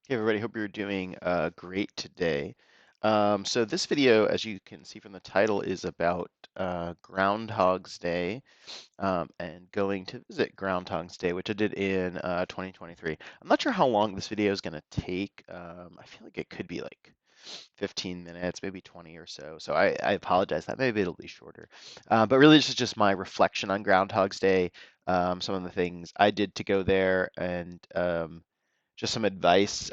Hey everybody, hope you're doing great today. So this video, as you can see from the title, is about Groundhog's Day and going to visit Groundhog's Day, which I did in 2023. I'm not sure how long this video is going to take. I feel like it could be like 15 minutes, maybe 20 or so. So I apologize that maybe it'll be shorter. But really, this is just my reflection on Groundhog's Day, some of the things I did to go there, and just some advice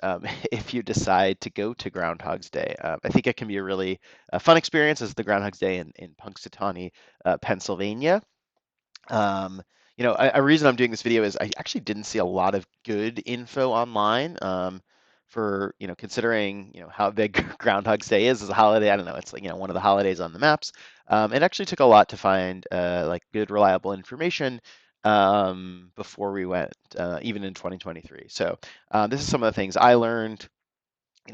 if you decide to go to Groundhog's Day. I think it can be a really fun experience as the Groundhog's Day in Punxsutawney, Pennsylvania. Um, a reason I'm doing this video is I actually didn't see a lot of good info online for, considering, how big Groundhog's Day is as a holiday. I don't know, it's like, one of the holidays on the maps. It actually took a lot to find like good, reliable information before we went, even in 2023. So this is some of the things I learned.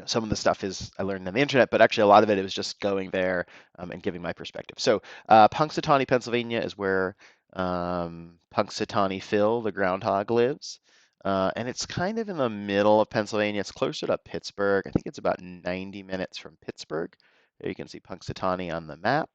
Some of the stuff is I learned on the internet, but actually a lot of it was just going there and giving my perspective. So Punxsutawney, Pennsylvania is where Punxsutawney Phil, the groundhog, lives. And it's kind of in the middle of Pennsylvania. It's closer to Pittsburgh. I think it's about 90 minutes from Pittsburgh. There you can see Punxsutawney on the map.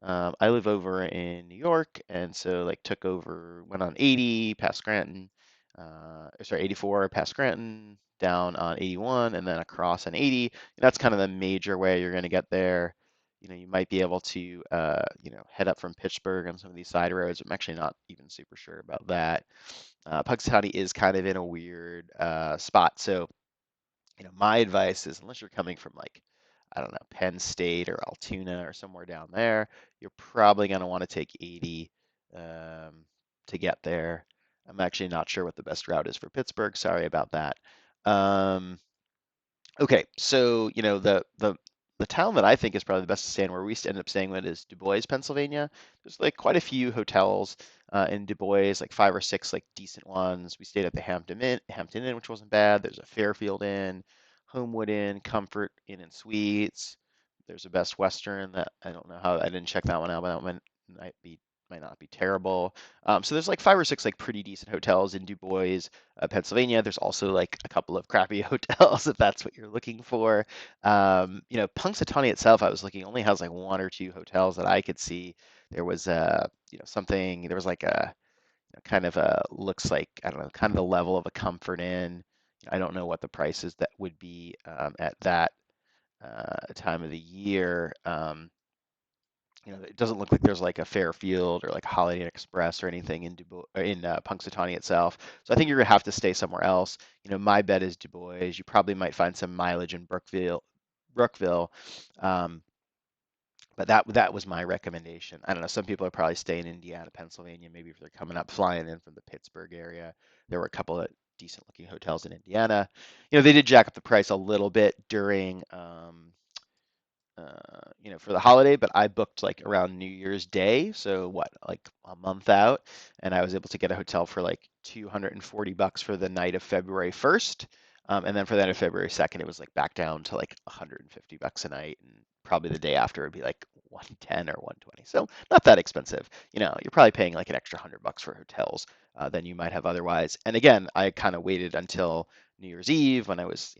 I live over in New York, and so like went on 80 past Scranton, sorry, 84 past Scranton, down on 81, and then across on 80. That's kind of the major way you're going to get there. You might be able to, head up from Pittsburgh on some of these side roads. I'm actually not even super sure about that. Punxsutawney is kind of in a weird spot, so my advice is unless you're coming from like, I don't know, Penn State or Altoona or somewhere down there, you're probably going to want to take 80 to get there. I'm actually not sure what the best route is for Pittsburgh. Sorry about that. Um, okay, so the town that I think is probably the best to stay in, where we ended up staying with, is Du Bois, Pennsylvania. There's like quite a few hotels in Du Bois, like 5 or 6 like decent ones. We stayed at the Hampton Inn, which wasn't bad. There's a Fairfield Inn, Homewood Inn, Comfort Inn and Suites. There's a Best Western that I don't know how I didn't check that one out, but that one might not be terrible. So there's like 5 or 6 like pretty decent hotels in Du Bois, Pennsylvania. There's also like a couple of crappy hotels if that's what you're looking for. Punxsutawney itself, I was looking, only has like 1 or 2 hotels that I could see. There was something. There was like a kind of a looks like, I don't know, kind of the level of a Comfort Inn. I don't know what the prices that would be at that time of the year. It doesn't look like there's like a Fairfield or like a Holiday Inn Express or anything in Punxsutawney itself. So I think you're gonna have to stay somewhere else. My bet is Du Bois. You probably might find some mileage in Brookville. Um, but that was my recommendation. I don't know. Some people are probably staying in Indiana, Pennsylvania. Maybe if they're coming up, flying in from the Pittsburgh area. There were a couple of decent looking hotels in Indiana. They did jack up the price a little bit during for the holiday, but I booked like around New Year's Day, so what, like a month out, and I was able to get a hotel for like $240 for the night of February 1st, and then for the night of February 2nd, it was like back down to like $150 a night, and probably the day after it'd be like 110 or 120. So not that expensive. You're probably paying like an extra $100 for hotels than you might have otherwise. And again, I kind of waited until New Year's Eve when I was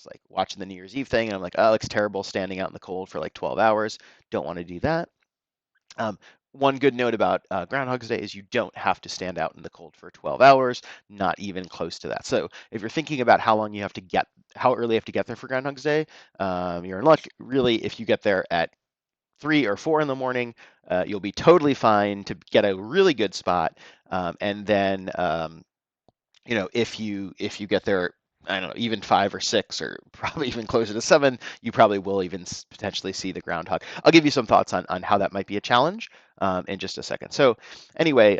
like watching the New Year's Eve thing, and I'm like, oh, it looks terrible standing out in the cold for like 12 hours. Don't want to do that. Um, One good note about Groundhog's Day is you don't have to stand out in the cold for 12 hours, not even close to that. So if you're thinking about how early you have to get there for Groundhog's Day, you're in luck. Really, if you get there at 3 or 4 in the morning, you'll be totally fine to get a really good spot. And then if you get there, I don't know, even 5 or 6, or probably even closer to 7, you probably will even potentially see the groundhog. I'll give you some thoughts on how that might be a challenge in just a second. So anyway,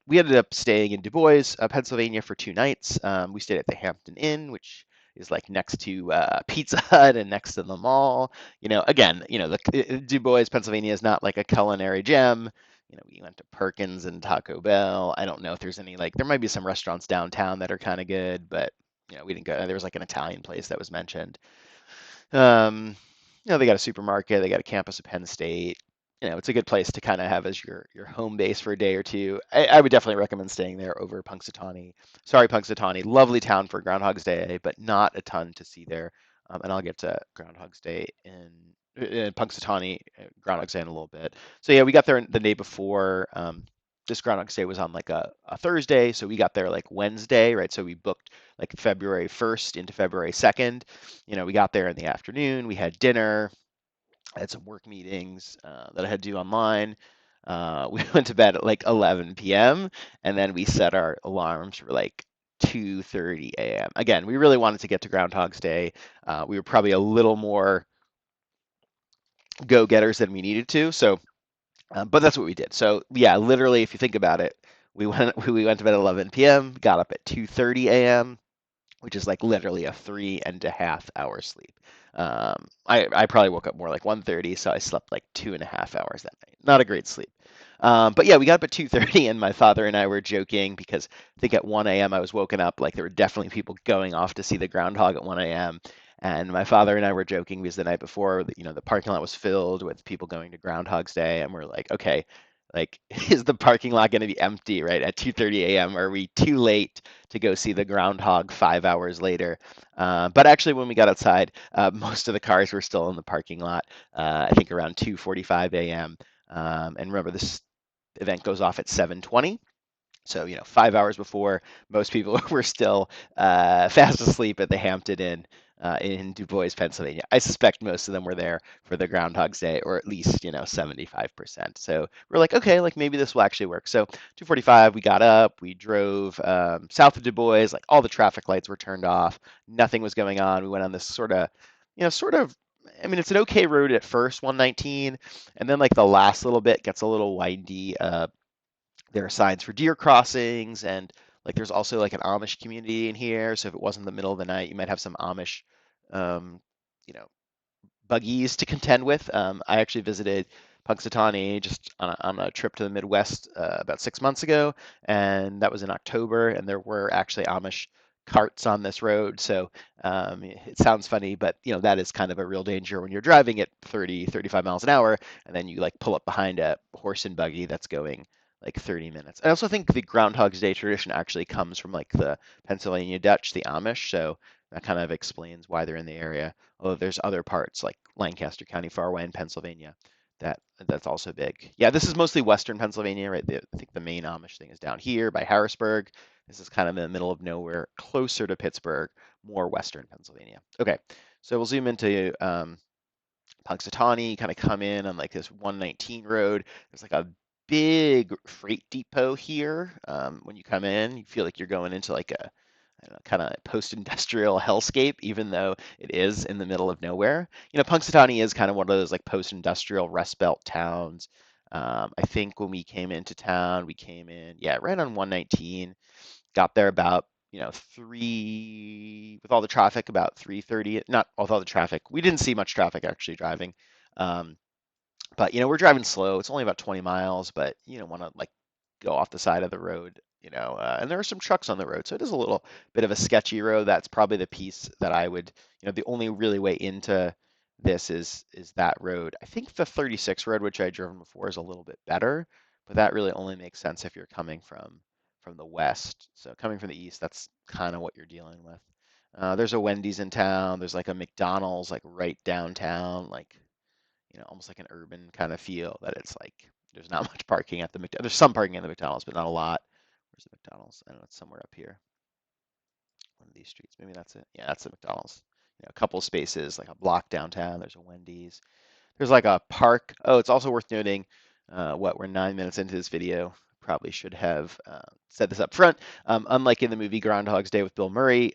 we ended up staying in Du Bois, Pennsylvania for 2 nights. We stayed at the Hampton Inn, which is like next to Pizza Hut and next to the mall. Again, the Du Bois, Pennsylvania is not like a culinary gem. We went to Perkins and Taco Bell. I don't know if there's any, like, there might be some restaurants downtown that are kind of good, but we didn't go. There was like an Italian place that was mentioned. Um, they got a supermarket, they got a campus at Penn State. it's a good place to kind of have as your home base for a day or two. I would definitely recommend staying there over Punxsutawney. Sorry, Punxsutawney, lovely town for Groundhog's Day, but not a ton to see there. And I'll get to Groundhog's Day in Punxsutawney, Groundhog's Day in a little bit. So yeah, we got there the day before. This Groundhog's Day was on like a Thursday, so we got there like Wednesday, right? So we booked like February 1st into February 2nd. We got there in the afternoon. We had dinner. I had some work meetings that I had to do online. We went to bed at like 11 p.m. and then we set our alarms for like 2:30 a.m. Again, we really wanted to get to Groundhog's Day. We were probably a little more go-getters than we needed to, so but that's what we did. So yeah, literally, if you think about it, we went to bed at 11 p.m., got up at 2:30 a.m., which is like literally a 3.5 hour sleep. I probably woke up more like 1:30, so I slept like 2.5 hours that night. Not a great sleep. But yeah, we got up at 2:30, and my father and I were joking because I think at 1 a.m. I was woken up like there were definitely people going off to see the groundhog at 1 a.m. And my father and I were joking because the night before, the parking lot was filled with people going to Groundhog's Day, and we're like, okay, like, is the parking lot going to be empty, right, at 2:30 a.m.? Are we too late to go see the groundhog 5 hours later? But actually, when we got outside, most of the cars were still in the parking lot. I think around 2:45 a.m. And remember, this event goes off at 7:20. So, 5 hours before, most people were still fast asleep at the Hampton Inn in Du Bois, Pennsylvania. I suspect most of them were there for the Groundhog's Day, or at least, 75%. So we're like, okay, like maybe this will actually work. So 2:45, we got up, we drove south of Du Bois, like all the traffic lights were turned off, nothing was going on. We went on this sort of, I mean, it's an okay road at first, 119, and then like the last little bit gets a little windy. There are signs for deer crossings, and like there's also like an Amish community in here. So if it wasn't the middle of the night, you might have some Amish, um, you know, buggies to contend with. I actually visited Punxsutawney just on a trip to the Midwest about 6 months ago, and that was in October, and there were actually Amish carts on this road. So it sounds funny, but that is kind of a real danger when you're driving at 30, 35 miles an hour, and then you like pull up behind a horse and buggy that's going like 30 minutes. I also think the Groundhog's Day tradition actually comes from like the Pennsylvania Dutch, the Amish, so that kind of explains why they're in the area. Although there's other parts like Lancaster County, far away in Pennsylvania, that's also big. Yeah, this is mostly Western Pennsylvania, right? I think the main Amish thing is down here by Harrisburg. This is kind of in the middle of nowhere, closer to Pittsburgh, more Western Pennsylvania. Okay, so we'll zoom into Punxsutawney, kind of come in on like this 119 road. There's like a big freight depot here. When you come in, you feel like you're going into like a I don't know, kind of post-industrial hellscape, even though it is in the middle of nowhere. Punxsutawney is kind of one of those like post-industrial Rust Belt towns. I think when we came into town, we came in, yeah, right on 119. Got there about, with all the traffic, about 3:30. Not with all the traffic. We didn't see much traffic actually driving. Um, but we're driving slow. It's only about 20 miles, but you don't want to like go off the side of the road, and there are some trucks on the road, so it is a little bit of a sketchy road. That's probably the piece that I would, the only really way into this is that road. I think the 36 road, which I driven before, is a little bit better, but that really only makes sense if you're coming from the west. So coming from the east, that's kind of what you're dealing with. There's a Wendy's in town. There's like a McDonald's like right downtown, like almost like an urban kind of feel that it's like there's not much parking at the McDonald's. There's some parking at the McDonald's, but not a lot. Where's the McDonald's? I don't know, it's somewhere up here. One of these streets. Maybe that's it. Yeah, that's the McDonald's. A couple of spaces, like a block downtown. There's a Wendy's. There's like a park. Oh, it's also worth noting, we're 9 minutes into this video. Probably should have said this up front. Unlike in the movie Groundhog's Day with Bill Murray,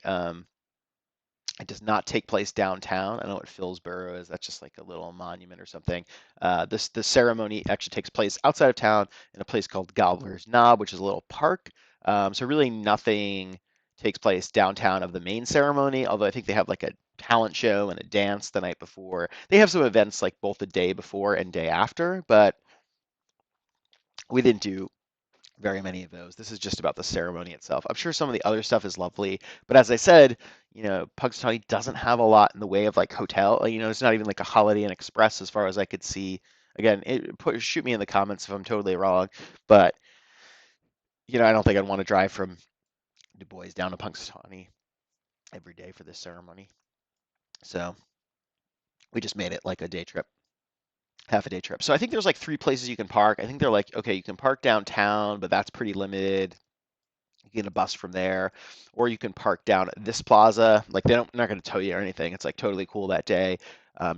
it does not take place downtown. I don't know what Philsborough is. That's just like a little monument or something. The ceremony actually takes place outside of town in a place called Gobbler's Knob, which is a little park. So really nothing takes place downtown of the main ceremony, although I think they have like a talent show and a dance the night before. They have some events like both the day before and day after, but we didn't do very many of those. This is just about the ceremony itself. I'm sure some of the other stuff is lovely, but as I said, Punxsutawney doesn't have a lot in the way of like hotel. It's not even like a Holiday Inn Express as far as I could see. Again, shoot me in the comments if I'm totally wrong, but I don't think I'd want to drive from Du Bois down to Punxsutawney every day for this ceremony. So we just made it like a day trip, half a day trip. So I think there's like three places you can park. I think they're like, okay, you can park downtown, but that's pretty limited. You get a bus from there, or you can park down at this plaza. Like not going to tell you or anything. It's like totally cool that day.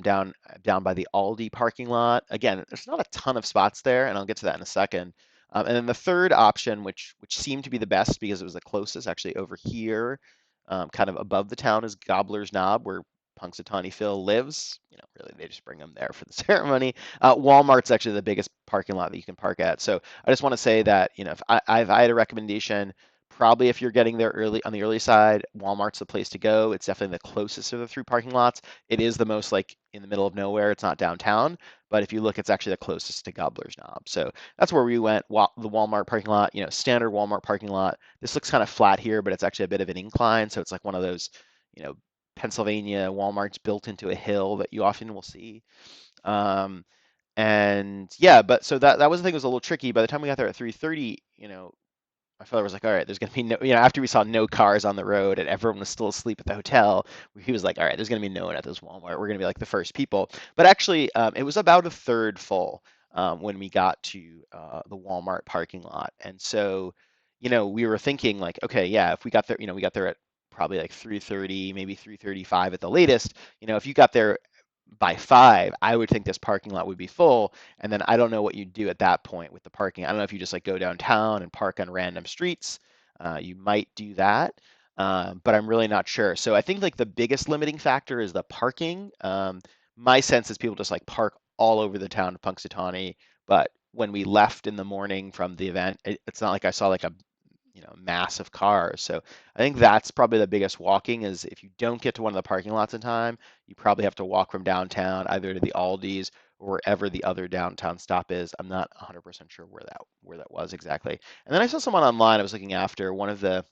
Down by the Aldi parking lot. Again, there's not a ton of spots there, and I'll get to that in a second. And then the third option, which seemed to be the best because it was the closest, actually over here, kind of above the town, is Gobbler's Knob, where Punxsutawney Phil lives. Really, they just bring him there for the ceremony. Walmart's actually the biggest parking lot that you can park at. So I just want to say that, if I had a recommendation, probably if you're getting there early on the early side, Walmart's the place to go. It's definitely the closest of the three parking lots. It is the most like in the middle of nowhere. It's not downtown, but if you look, it's actually the closest to Gobbler's Knob. So that's where we went. The Walmart parking lot, standard Walmart parking lot. This looks kind of flat here, but it's actually a bit of an incline. So it's like one of those, you know, Pennsylvania Walmarts built into a hill that you often will see. Um, and yeah, but so that was the thing that was a little tricky. By the time we got there at 3:30, my father was like, all right, there's going to be no, after we saw no cars on the road and everyone was still asleep at the hotel, he was like, all right, there's going to be no one at this Walmart. We're going to be like the first people. But actually, it was about a third full when we got to the Walmart parking lot. And so, we were thinking like, okay, yeah, if we got there, we got there at probably like 3:30, maybe 3:35 at the latest. If you got there by 5, I would think this parking lot would be full. And then I don't know what you do at that point with the parking. I don't know if you just like go downtown and park on random streets. You might do that, but I'm really not sure. So I think like the biggest limiting factor is the parking. My sense is people just like park all over the town of Punxsutawney. But when we left in the morning from the event, it's not like I saw like a mass of cars. So I think that's probably the biggest walking is if you don't get to one of the parking lots in time, you probably have to walk from downtown either to the Aldi's or wherever the other downtown stop is. I'm not 100% sure where that was exactly. And then I saw someone online I was looking after, one of the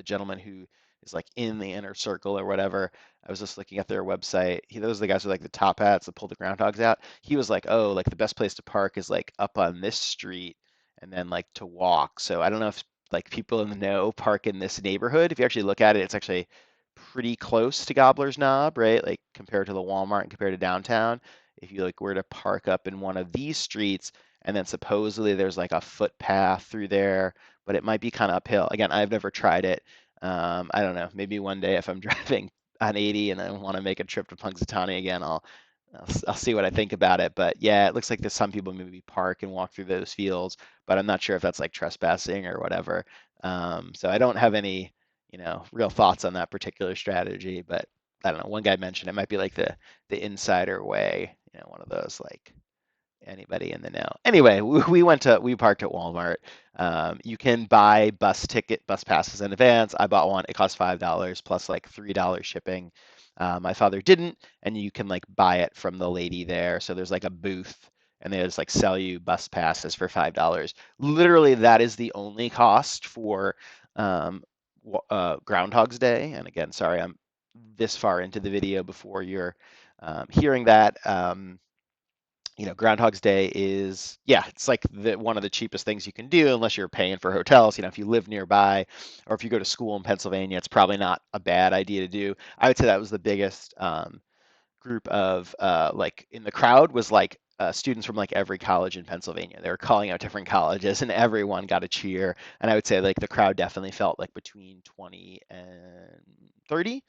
gentlemen who is like in the inner circle or whatever. I was just looking at their website. Those are the guys with like the top hats that pull the groundhogs out. He was like, oh, like the best place to park is like up on this street and then like to walk. So I don't know if like people in the know park in this neighborhood. If you actually look at it, it's actually pretty close to Gobbler's Knob, right? Like compared to the Walmart and compared to downtown. If you like were to park up in one of these streets and then supposedly there's like a footpath through there, but it might be kind of uphill. Again, I've never tried it. I don't know. Maybe one day if I'm driving on 80 and I want to make a trip to Punxsutawney again, I'll see what I think about it. But yeah, it looks like there's some people maybe park and walk through those fields, but I'm not sure if that's like trespassing or whatever. So I don't have any, real thoughts on that particular strategy. But I don't know. One guy mentioned it might be like the insider way, one of those like anybody in the know. Anyway, we parked at Walmart. You can buy bus passes in advance. I bought one. It cost $5 plus like $3 shipping. My father didn't, and you can like buy it from the lady there. So there's like a booth, and they just like sell you bus passes for $5. Literally, that is the only cost for Groundhog's Day. And again, sorry, I'm this far into the video before you're hearing that. Groundhog's Day is, yeah, it's like one of the cheapest things you can do unless you're paying for hotels. If you live nearby or if you go to school in Pennsylvania, it's probably not a bad idea to do. I would say that was the biggest group of like in the crowd was like students from like every college in Pennsylvania. They were calling out different colleges and everyone got a cheer. And I would say like the crowd definitely felt like between 20 and 30.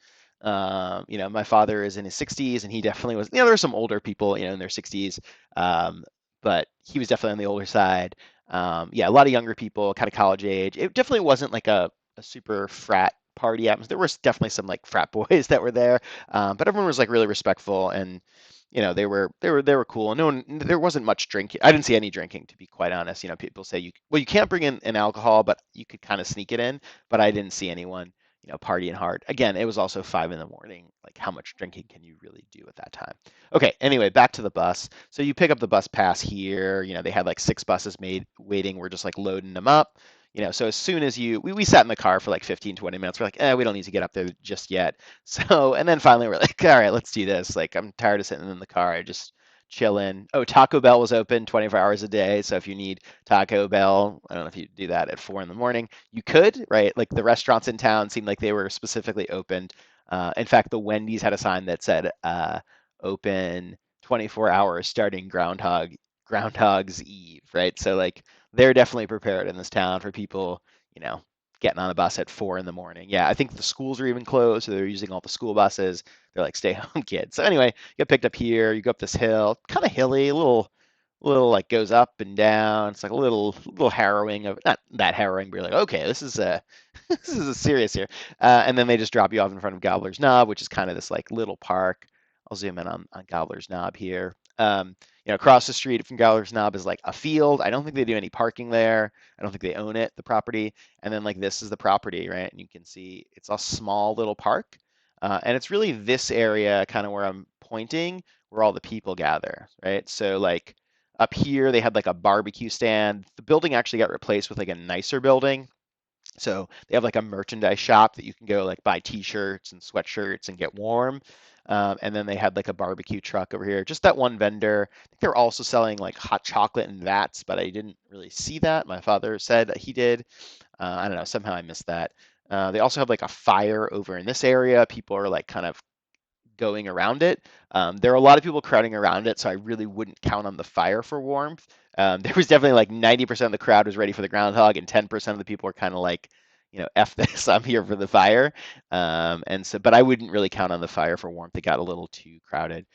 My father is in his 60s and he definitely was, there were some older people, in their 60s. But he was definitely on the older side. Yeah, a lot of younger people, kind of college age. It definitely wasn't like a super frat party atmosphere. There was definitely some like frat boys that were there, but everyone was like really respectful and they were cool. And there wasn't much drinking. I didn't see any drinking, to be quite honest. People say you can't bring in an alcohol, but you could kind of sneak it in. But I didn't see anyone partying hard. Again, it was also 5 in the morning. Like, how much drinking can you really do at that time? Okay, anyway, back to the bus. So you pick up the bus pass here. They had like 6 buses made waiting. We're just like loading them up. So as soon as we sat in the car for like 15, 20 minutes. We're like, we don't need to get up there just yet. So, and then finally we're like, all right, let's do this. Like, I'm tired of sitting in the car. I just chilling. Oh, Taco Bell was open 24 hours a day. So if you need Taco Bell, I don't know if you do that at 4 in the morning. You could, right? Like the restaurants in town seemed like they were specifically opened. In fact, the Wendy's had a sign that said open 24 hours starting Groundhog's Eve, right? So like they're definitely prepared in this town for people, you know, getting on a bus at 4 in the morning. Yeah, I think the schools are even closed, so they're using all the school buses. They're like stay home kids. So anyway, you get picked up here, you go up this hill, kind of hilly, a little like goes up and down. It's like a little harrowing of not that harrowing, but you're like, okay, this is a this is a serious here. And then they just drop you off in front of Gobbler's Knob, which is kind of this like little park. I'll zoom in on Gobbler's Knob here. Across the street from Gobbler's Knob is like a field. I don't think they do any parking there. I don't think they own it, the property. And then like this is the property, right? And you can see it's a small little park. And it's really this area kind of where I'm pointing where all the people gather, right? So like up here, they had like a barbecue stand. The building actually got replaced with like a nicer building. So they have like a merchandise shop that you can go like buy t-shirts and sweatshirts and get warm. And then they had like a barbecue truck over here. Just that one vendor. I think they're also selling like hot chocolate and vats, but I didn't really see that. My father said that he did. I don't know. Somehow I missed that. They also have like a fire over in this area. People are like kind of going around it. There are a lot of people crowding around it, so I really wouldn't count on the fire for warmth. There was definitely like 90% of the crowd was ready for the groundhog, and 10% of the people were kind of like, F this, I'm here for the fire. But I wouldn't really count on the fire for warmth. It got a little too crowded.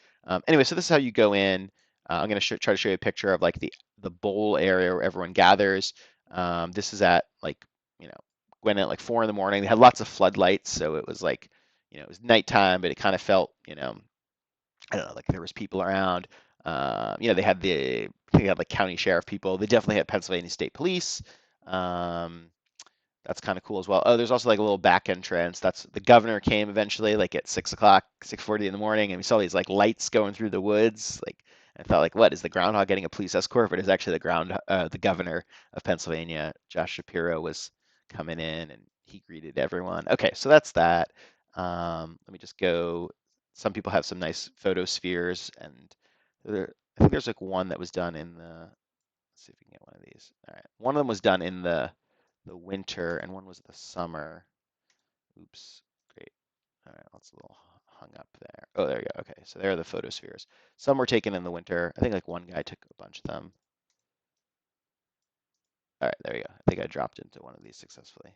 Anyway, so this is how you go in. I'm going to try to show you a picture of like the bowl area where everyone gathers. This is at like, you know, went in at like 4 in the morning. They had lots of floodlights, so it was like it was nighttime, but it kind of felt, I don't know, like there was people around. They had I think they had like county sheriff people. They definitely had Pennsylvania State Police. Um, that's kind of cool as well. Oh, there's also like a little back entrance. That's the governor came eventually, like at 6 o'clock, 6:40 in the morning, and we saw these like lights going through the woods. Like I thought, like, what is the groundhog getting a police escort? But it's actually the governor of Pennsylvania, Josh Shapiro, was coming in and he greeted everyone. Okay, so that's that. Let me just go. Some people have some nice photospheres, and I think there's like one that was done in the. Let's see if we can get one of these. All right, one of them was done in the winter, and one was the summer. Oops, great. All right, that's a little hung up there. Oh, there you go. Okay, so there are the photospheres. Some were taken in the winter. I think like one guy took a bunch of them. All right, there you go. I think I dropped into one of these successfully.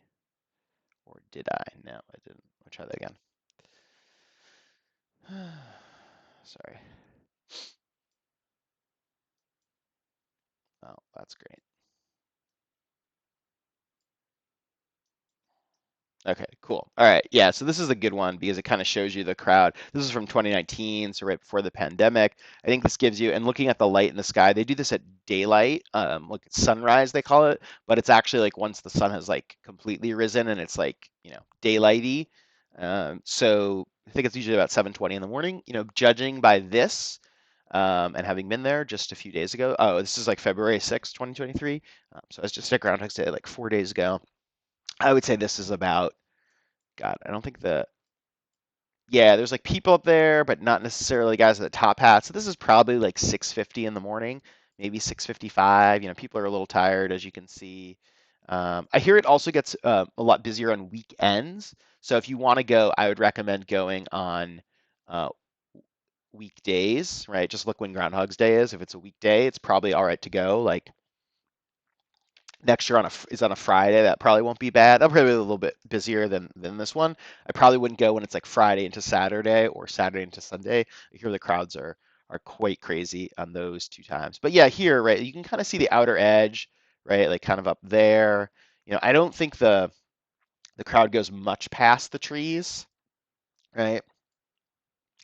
Or did I? No, I didn't. I'll try that again. Sorry. Oh, that's great. Okay, cool. All right. Yeah, so this is a good one because it kind of shows you the crowd. This is from 2019, so right before the pandemic. I think this gives you, and looking at the light in the sky, they do this at daylight, like at sunrise, they call it, but it's actually like once the sun has like completely risen and it's like, daylighty. So I think it's usually about 7:20 in the morning. Judging by this, and having been there just a few days ago. Oh, this is like February 6th, 2023. So I was just at Groundhog's Day like 4 days ago. I would say this is about, God, I don't think yeah, there's like people up there, but not necessarily guys at the top hat. So this is probably like 6:50 in the morning, maybe 6:55. People are a little tired, as you can see. I hear it also gets a lot busier on weekends. So if you want to go, I would recommend going on uh, weekdays, right? Just look when Groundhog's Day is. If it's a weekday, it's probably all right to go. Like next year is on a Friday. That probably won't be bad. That'll probably be a little bit busier than this one. I probably wouldn't go when it's like Friday into Saturday or Saturday into Sunday. I hear the crowds are quite crazy on those two times. But yeah, here, right, you can kind of see the outer edge, right, like kind of up there. I don't think the crowd goes much past the trees, right?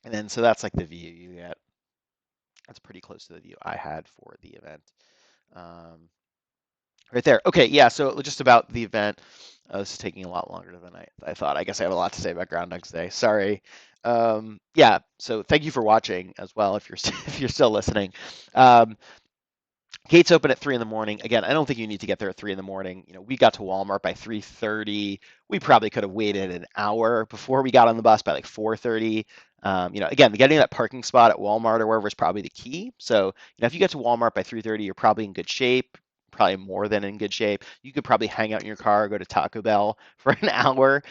And then so that's like the view you get. That's pretty close to the view I had for the event. Um, Right there. Okay, yeah, so just about the event. This is taking a lot longer than I thought. I guess I have a lot to say about Groundhog's Day. Sorry. Yeah, so thank you for watching as well if you're if you're still listening. Um, Gates open at 3 in the morning. Again, I don't think you need to get there at 3 in the morning. We got to Walmart by 3:30. We probably could have waited an hour before we got on the bus by like 4:30. Again, getting that parking spot at Walmart or wherever is probably the key. So, if you get to Walmart by 3:30, you're probably in good shape, probably more than in good shape. You could probably hang out in your car, go to Taco Bell for an hour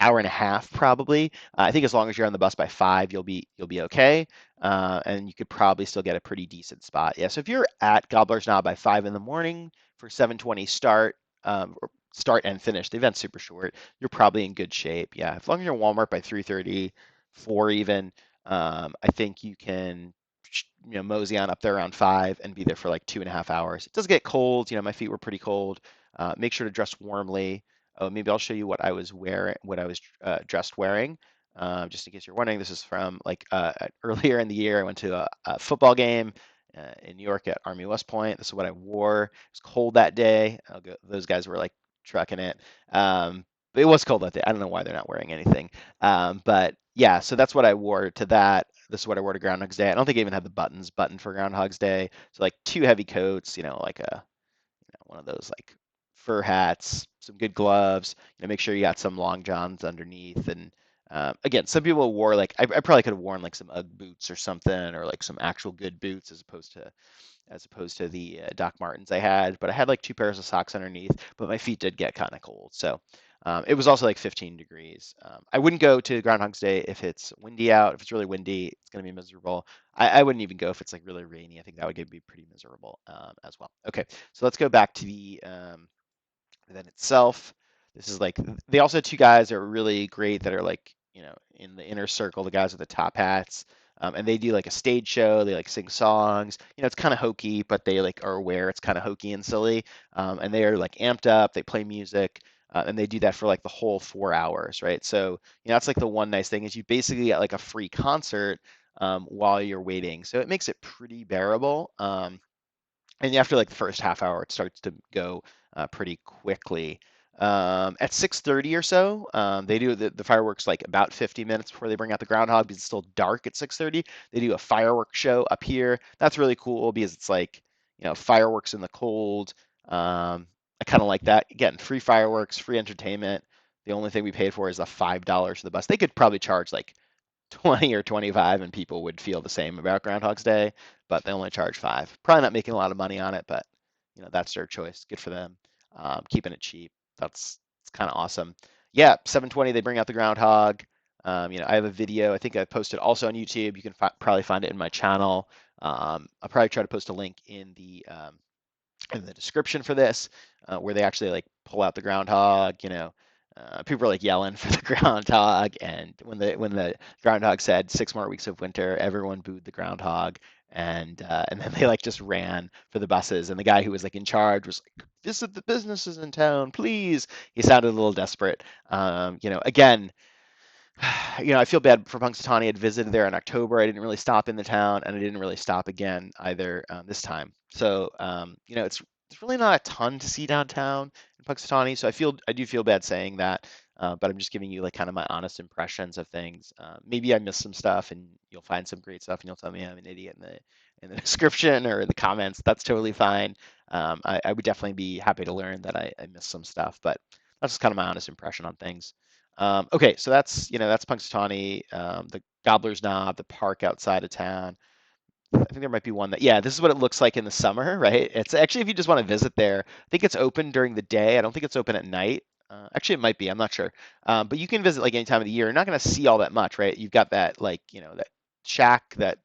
and a half probably. I think as long as you're on the bus by 5, you'll be okay. And you could probably still get a pretty decent spot. Yeah, so if you're at Gobbler's Knob by 5 in the morning for 7:20 start, or start and finish, the event's super short. You're probably in good shape. Yeah, as long as you're in Walmart by 3:30, 4 even, I think you can, mosey on up there around 5 and be there for like 2.5 hours. It does get cold. My feet were pretty cold. Make sure to dress warmly. Oh, maybe I'll show you what I was wearing, what I was dressed wearing. Just in case you're wondering, this is from like earlier in the year. I went to a football game in New York at Army West Point. This is what I wore. It was cold that day. Those guys were like trucking it. But it was cold that day. I don't know why they're not wearing anything. But yeah, so that's what I wore to that. This is what I wore to Groundhog's Day. I don't think I even had the buttons buttoned for Groundhog's Day. So like two heavy coats, like a one of those like fur hats, some good gloves. Make sure you got some long johns underneath. And again, some people wore like I probably could have worn like some UGG boots or something, or like some actual good boots as opposed to the Doc Martens I had. But I had like two pairs of socks underneath. But my feet did get kind of cold, so. It was also like 15 degrees. I wouldn't go to Groundhog's Day if it's windy out. If it's really windy, it's going to be miserable. I wouldn't even go if it's like really rainy. I think that would be pretty miserable as well. Okay, so let's go back to the event itself. This is like they also had two guys that are really great that are like in the inner circle, the guys with the top hats, and they do like a stage show. They like sing songs. It's kind of hokey, but they like are aware it's kind of hokey and silly, and they are like amped up. They play music. And they do that for like the whole 4 hours, right? So, that's like the one nice thing is you basically get like a free concert while you're waiting. So it makes it pretty bearable. And after like the first half hour, it starts to go pretty quickly. At 6:30 or so, they do the fireworks like about 50 minutes before they bring out the groundhog because it's still dark at 6:30. They do a fireworks show up here. That's really cool because it's like fireworks in the cold. I kind of like that. Again, free fireworks, free entertainment. The only thing we paid for is the $5 for the bus. They could probably charge like 20 or 25 and people would feel the same about Groundhog's Day, but they only charge 5. Probably not making a lot of money on it, but that's their choice. Good for them. Keeping it cheap. It's kind of awesome. Yeah, 7:20 they bring out the groundhog. I have a video. I think I posted also on YouTube. You can probably find it in my channel. I'll probably try to post a link in the description for this, where they actually like pull out the groundhog. People are like yelling for the groundhog, and when the groundhog said 6 more weeks of winter, everyone booed the groundhog, and then they like just ran for the buses, and the guy who was like in charge was like, "Visit the businesses in town, please." He sounded a little desperate. Again, I feel bad for Punxsutawney. I'd visited there in October. I didn't really stop in the town, and I didn't really stop again either this time. So, it's really not a ton to see downtown in Punxsutawney. So I do feel bad saying that, but I'm just giving you like kind of my honest impressions of things. Maybe I missed some stuff, and you'll find some great stuff, and you'll tell me I'm an idiot in the description or the comments. That's totally fine. I would definitely be happy to learn that I missed some stuff, but that's just kind of my honest impression on things. Okay, so that's Punxsutawney, the Gobbler's Knob, the park outside of town. I think there might be one that, yeah, this is what it looks like in the summer, right? It's actually, if you just want to visit there, I think it's open during the day. I don't think it's open at night. Actually, it might be. I'm not sure. But you can visit like any time of the year. You're not going to see all that much, right? You've got that like, that shack that,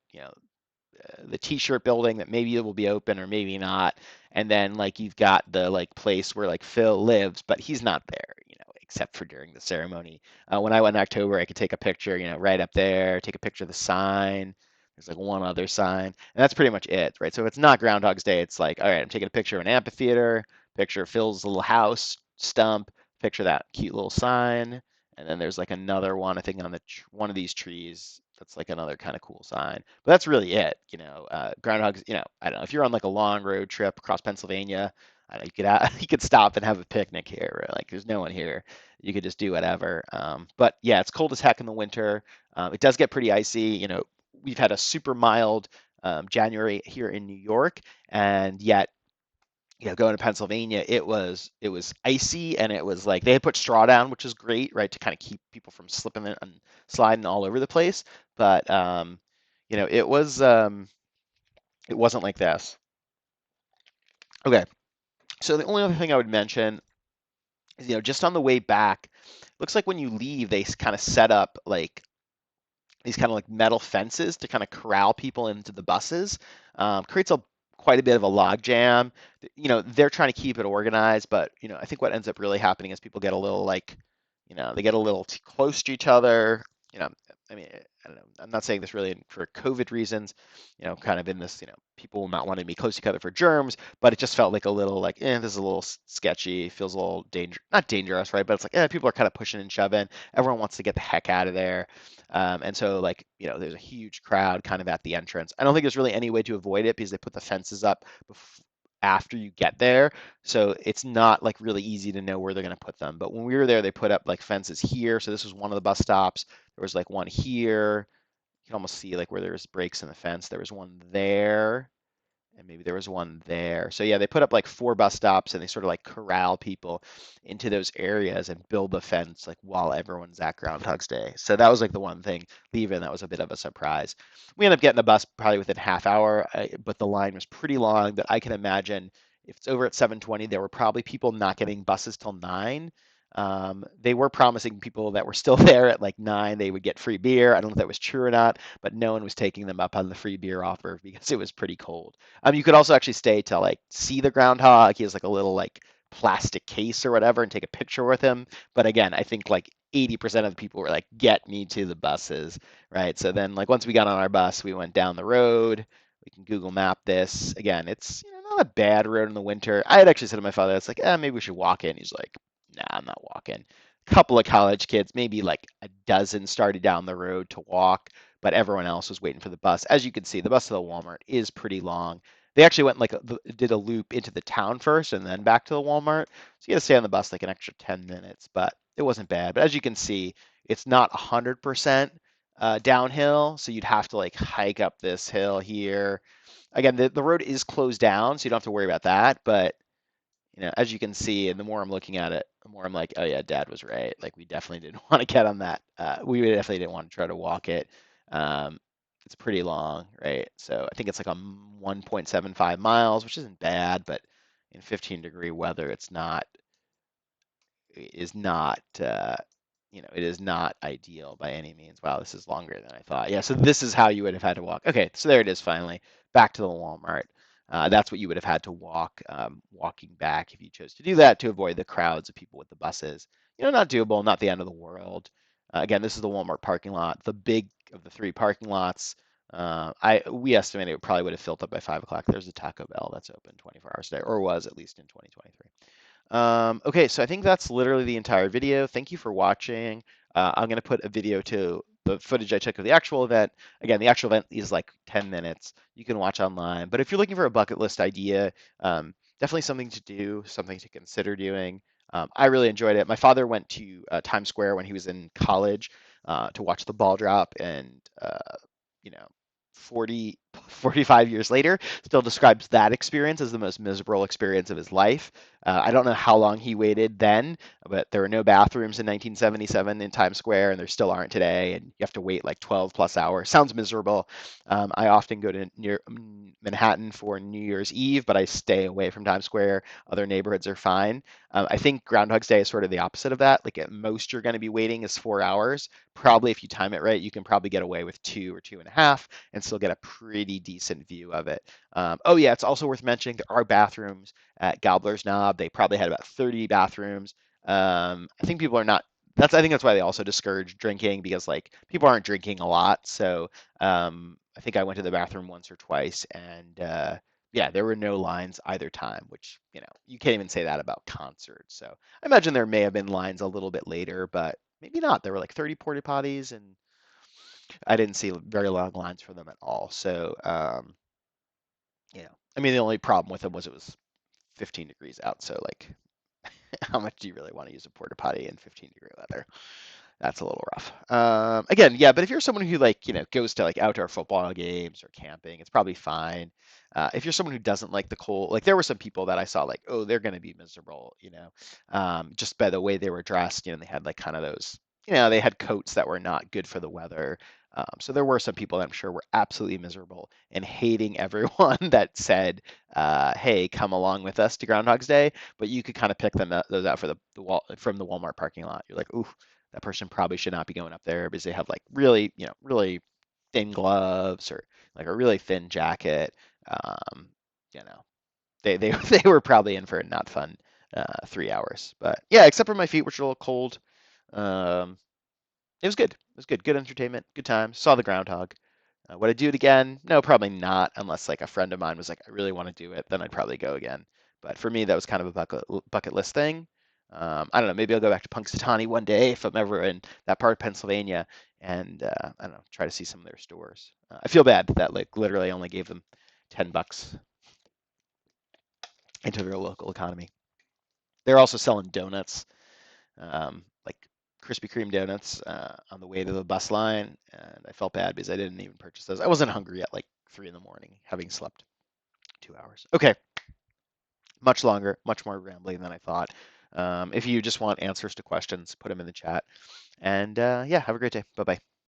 the t-shirt building that maybe it will be open or maybe not. And then like you've got the like place where like Phil lives, but he's not there, except for during the ceremony. When I went in October, I could take a picture, right up there, take a picture of the sign. There's like one other sign, and that's pretty much it, right? So if it's not Groundhog's Day, it's like, all right, I'm taking a picture of an amphitheater, picture of Phil's little house stump, picture of that cute little sign, and then there's like another one, I think, on one of these trees. That's like another kind of cool sign. But that's really it. Groundhogs. I don't know if you're on like a long road trip across Pennsylvania. I don't know, you could stop and have a picnic here. Right? Like there's no one here. You could just do whatever. But yeah, it's cold as heck in the winter. It does get pretty icy. We've had a super mild January here in New York, and yet going to Pennsylvania, it was icy, and it was like they had put straw down, which is great, right, to kind of keep people from slipping and sliding all over the place. But it wasn't like this. Okay, so the only other thing I would mention is, just on the way back, looks like when you leave, they kind of set up like these kind of like metal fences to kind of corral people into the buses. Creates a quite a bit of a log jam. They're trying to keep it organized, but I think what ends up really happening is people get a little like, they get a little too close to each other. You know, I mean, I don't know. I'm not saying this really for COVID reasons. Kind of in this, people not wanting to be close to each other for germs, but it just felt like a little like, this is a little sketchy. Feels a little not dangerous, right? But it's like, people are kind of pushing and shoving. Everyone wants to get the heck out of there. And so, like, there's a huge crowd kind of at the entrance. I don't think there's really any way to avoid it because they put the fences up after you get there. So it's not like really easy to know where they're going to put them. But when we were there, they put up like fences here. So this was one of the bus stops. There was like one here. You can almost see like where there's breaks in the fence. There was one there. And maybe there was one there. So yeah, they put up like 4 bus stops, and they sort of like corral people into those areas and build the fence like while everyone's at Groundhog's Day. So that was like the one thing leaving that was a bit of a surprise. We ended up getting a bus probably within half hour, but the line was pretty long. That I can imagine if it's over at 7:20, there were probably people not getting buses till 9. They were promising people that were still there at like 9 they would get free beer. I don't know if that was true or not, but no one was taking them up on the free beer offer because it was pretty cold. You could also actually stay to like see the groundhog. He has like a little like plastic case or whatever and take a picture with him. But again, I think like 80% of the people were like, get me to the buses, right? So then like once we got on our bus, we went down the road. We can Google map this. Again, it's not a bad road in the winter. I had actually said to my father, it's like, maybe we should walk in. He's like, nah, I'm not walking. A couple of college kids, maybe like a dozen started down the road to walk, but everyone else was waiting for the bus. As you can see, the bus to the Walmart is pretty long. They actually went like did a loop into the town first and then back to the Walmart. So you got to stay on the bus like an extra 10 minutes, but it wasn't bad. But as you can see, it's not 100% downhill, so you'd have to like hike up this hill here. Again, the road is closed down, so you don't have to worry about that. But as you can see, and the more I'm looking at it, the more I'm like, oh yeah, Dad was right. Like we definitely didn't want to get on that. We definitely didn't want to try to walk it. Um, it's pretty long, right? So I think it's like a 1.75 miles, which isn't bad, but in 15-degree weather, is not it is not ideal by any means. Wow, this is longer than I thought. Yeah, so this is how you would have had to walk. Okay, so there it is finally. Back to the Walmart. That's what you would have had to walk, walking back if you chose to do that to avoid the crowds of people with the buses. Not doable, not the end of the world. Again, this is the Walmart parking lot, the big of the 3 parking lots. We estimated it probably would have filled up by 5 o'clock. There's a Taco Bell that's open 24 hours a day, or was at least in 2023. Okay, so I think that's literally the entire video. Thank you for watching. I'm going to put a video to the footage I took of the actual event. Again, the actual event is like 10 minutes. You can watch online. But if you're looking for a bucket list idea, definitely something to do, something to consider doing. I really enjoyed it. My father went to Times Square when he was in college to watch the ball drop, and you know, 45 years later, still describes that experience as the most miserable experience of his life. I don't know how long he waited then, but there were no bathrooms in 1977 in Times Square, and there still aren't today. And you have to wait like 12 plus hours. Sounds miserable. I often go to near Manhattan for New Year's Eve, but I stay away from Times Square. Other neighborhoods are fine. I think Groundhog's Day is sort of the opposite of that. Like at most, you're going to be waiting is 4 hours. Probably, if you time it right, you can probably get away with 2 or 2.5 and still get a pretty decent view of it. Oh yeah, it's also worth mentioning there are bathrooms at Gobbler's Knob. They probably had about 30 bathrooms. I think people are not. I think that's why they also discourage drinking because like people aren't drinking a lot. So I think I went to the bathroom once or twice, and yeah, there were no lines either time, which you can't even say that about concerts. So I imagine there may have been lines a little bit later, but maybe not. There were like 30 porta potties, and I didn't see very long lines for them at all. So I mean, the only problem with them was it was 15 degrees out. So like, how much do you really want to use a porta potty in 15-degree weather? That's a little rough. Again, yeah, but if you're someone who like, goes to like outdoor football games or camping, it's probably fine. If you're someone who doesn't like the cold, like there were some people that I saw like, oh, they're going to be miserable, just by the way they were dressed, they had like kind of those, they had coats that were not good for the weather. So there were some people that I'm sure were absolutely miserable and hating everyone that said, "Hey, come along with us to Groundhog's Day." But you could kind of pick those out for the wall from the Walmart parking lot. You're like, "Ooh, that person probably should not be going up there because they have like really, really thin gloves or like a really thin jacket. Um, you know, they they were probably in for a not fun 3 hours. But yeah, except for my feet, which are a little cold. Um, it was good. It was good. Good entertainment. Good time. Saw the groundhog. Would I do it again? No, probably not, unless like a friend of mine was like, I really want to do it, then I'd probably go again. But for me, that was kind of a bucket list thing. I don't know. Maybe I'll go back to Punxsutawney one day if I'm ever in that part of Pennsylvania, and I don't know, try to see some of their stores. I feel bad that like literally I only gave them $10 into their local economy. They're also selling donuts, like Krispy Kreme donuts, on the way to the bus line, and I felt bad because I didn't even purchase those. I wasn't hungry at like 3 in the morning, having slept 2 hours. Okay, much longer, much more rambling than I thought. If you just want answers to questions, put them in the chat. And yeah, have a great day. Bye bye.